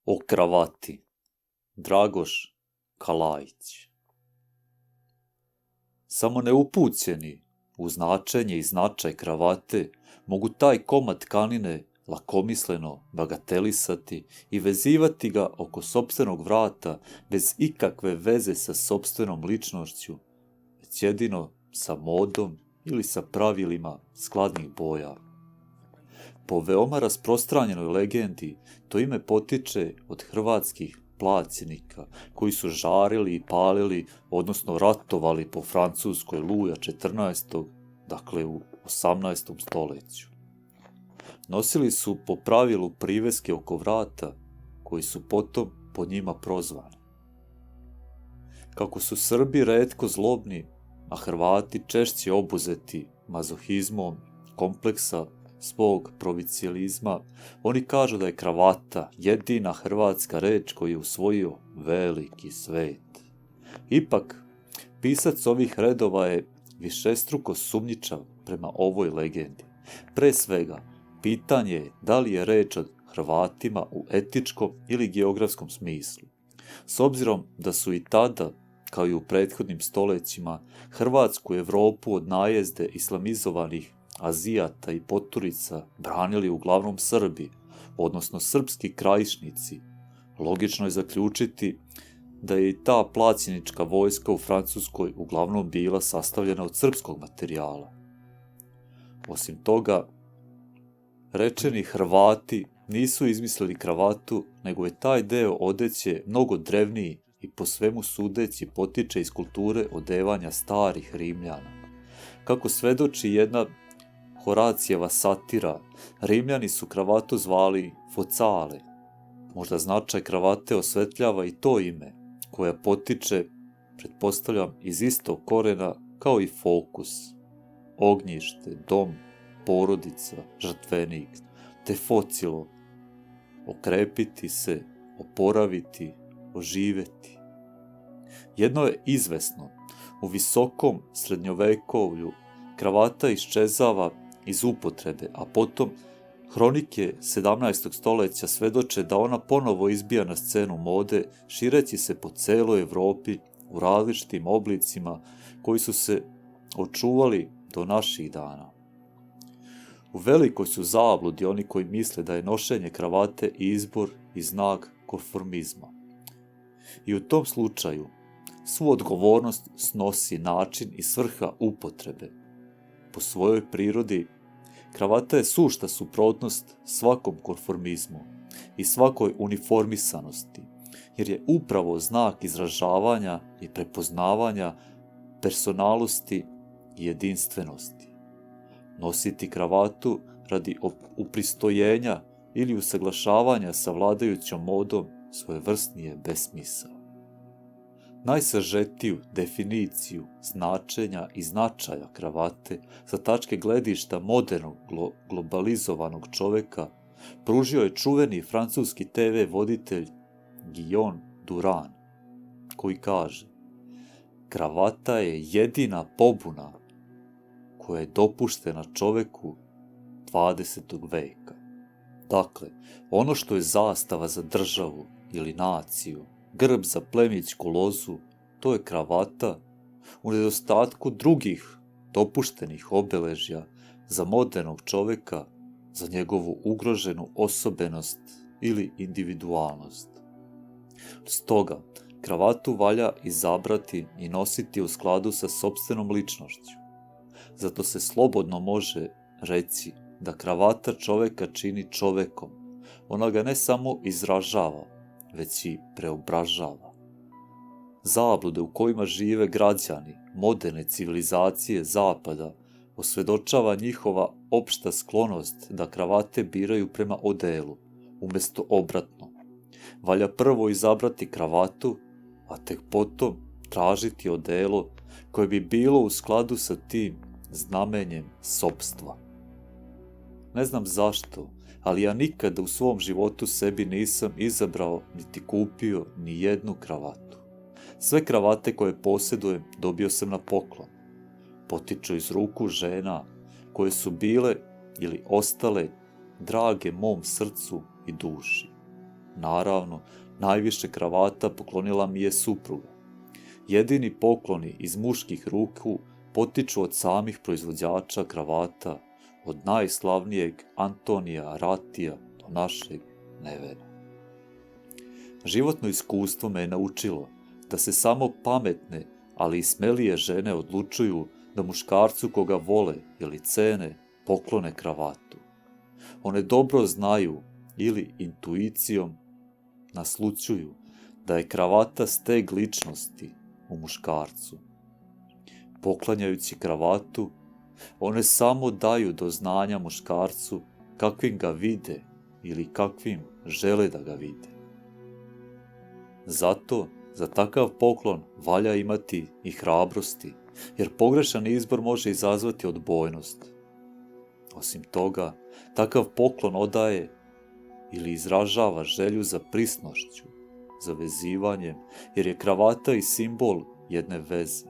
O kravati, Dragoš Kalajić. Samo neupućeni u značenje i značaj kravate mogu taj komad tkanine lakomisleno bagatelisati i vezivati ga oko sopstvenog vrata bez ikakve veze sa sopstvenom ličnošću, već jedino sa modom ili sa pravilima skladnih boja. Po veoma rasprostranjenoj legendi to ime potiče od hrvatskih plaćenika koji su žarili i palili, odnosno ratovali po Francuskoj Luja XIV, dakle u 18. stoljeću. Nosili su po pravilu priveske oko vrata, koji su potom po njima prozvani. Kako su Srbi retko zlobni, a Hrvati češće obuzeti mazohizmom kompleksa svog provincijalizma, oni kažu da je kravata jedina hrvatska reč koju je usvojio veliki svet. Ipak, pisac ovih redova je višestruko sumnjičav prema ovoj legendi. Pre svega, pitanje je da li je reč o Hrvatima u etičkom ili geografskom smislu. S obzirom da su i tada, kao i u prethodnim stoljećima, Hrvatsku Evropu od najezde islamizovanih Azijata i poturica branili uglavnom Srbi, odnosno srpski krajišnici, logično je zaključiti da je i ta plaćenička vojska u Francuskoj uglavnom bila sastavljena od srpskog materijala. Osim toga, rečeni Hrvati nisu izmislili kravatu, nego je taj deo odeće mnogo drevniji i po svemu sudeći potiče iz kulture odevanja starih Rimljana. Kako svedoči jedna Horacijeva satira, Rimljani su kravatu zvali focale. Možda značaj kravate osvetljava i to ime, koja potiče, pretpostavljam, iz istog korena kao i fokus. Ognjište, dom, porodica, žrtvenik, te focilo, okrepiti se, oporaviti, oživeti. Jedno je izvesno, u visokom srednjovekovlju kravata iščezava iz upotrebe, a potom hronike 17. stoljeća svedoče da ona ponovo izbija na scenu mode, šireći se po celoj Evropi u različitim oblicima koji su se očuvali do naših dana. U velikoj su zabludi oni koji misle da je nošenje kravate izbor i znak konformizma. I u tom slučaju svu odgovornost snosi način i svrha upotrebe. Po svojoj prirodi, kravata je sušta suprotnost svakom konformizmu i svakoj uniformisanosti, jer je upravo znak izražavanja i prepoznavanja personalnosti i jedinstvenosti. Nositi kravatu radi upristojenja ili usaglašavanja sa vladajućom modom svojevrsni je besmisao. Najsažetiju definiciju značenja i značaja kravate sa tačke gledišta modernog globalizovanog čoveka pružio je čuveni francuski TV voditelj Guillaume Durand, koji kaže: kravata je jedina pobuna koja je dopuštena čoveku 20. veka. Dakle, ono što je zastava za državu ili naciju, grb za plemićku lozu, to je kravata, u nedostatku drugih dopuštenih obeležja za modernog čoveka, za njegovu ugroženu osobenost ili individualnost. Stoga, kravatu valja izabrati i nositi u skladu sa sopstvenom ličnošću. Zato se slobodno može reći da kravata čoveka čini čovekom. Ona ga ne samo izražava, već i preobražava. Zablude u kojima žive građani moderne civilizacije zapada osvedočava njihova opšta sklonost da kravate biraju prema odelu, umjesto obratno. Valja prvo izabrati kravatu, a tek potom tražiti odelo koje bi bilo u skladu sa tim znamenjem sopstva. Ne znam zašto, ali ja nikada u svom životu sebi nisam izabrao niti kupio ni jednu kravatu. Sve kravate koje posjedujem dobio sam na poklon. Potiču iz ruku žena koje su bile ili ostale drage mom srcu i duši. Naravno, najviše kravata poklonila mi je supruga. Jedini pokloni iz muških ruku potiču od samih proizvođača kravata, od najslavnijeg Antonija Ratija do našeg Nevena. Životno iskustvo me je naučilo da se samo pametne, ali i smelije žene odlučuju da muškarcu koga vole ili cene poklone kravatu. One dobro znaju ili intuicijom naslućuju da je kravata steg ličnosti u muškarcu. Poklanjajući kravatu, one samo daju do znanja muškarcu kakvim ga vide ili kakvim žele da ga vide. Zato, za takav poklon valja imati i hrabrosti, jer pogrešan izbor može izazvati odbojnost. Osim toga, takav poklon odaje ili izražava želju za prisnošću, za vezivanjem, jer je kravata i simbol jedne veze.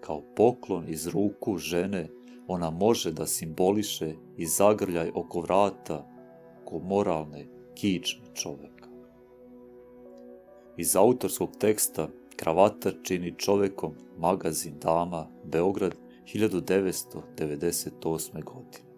Kao poklon iz ruku žene, ona može da simboliše i zagrljaj oko vrata, oko moralne kičme čoveka. Iz autorskog teksta Kravata čini čovekom, magazin Dama, Beograd, 1998. godine.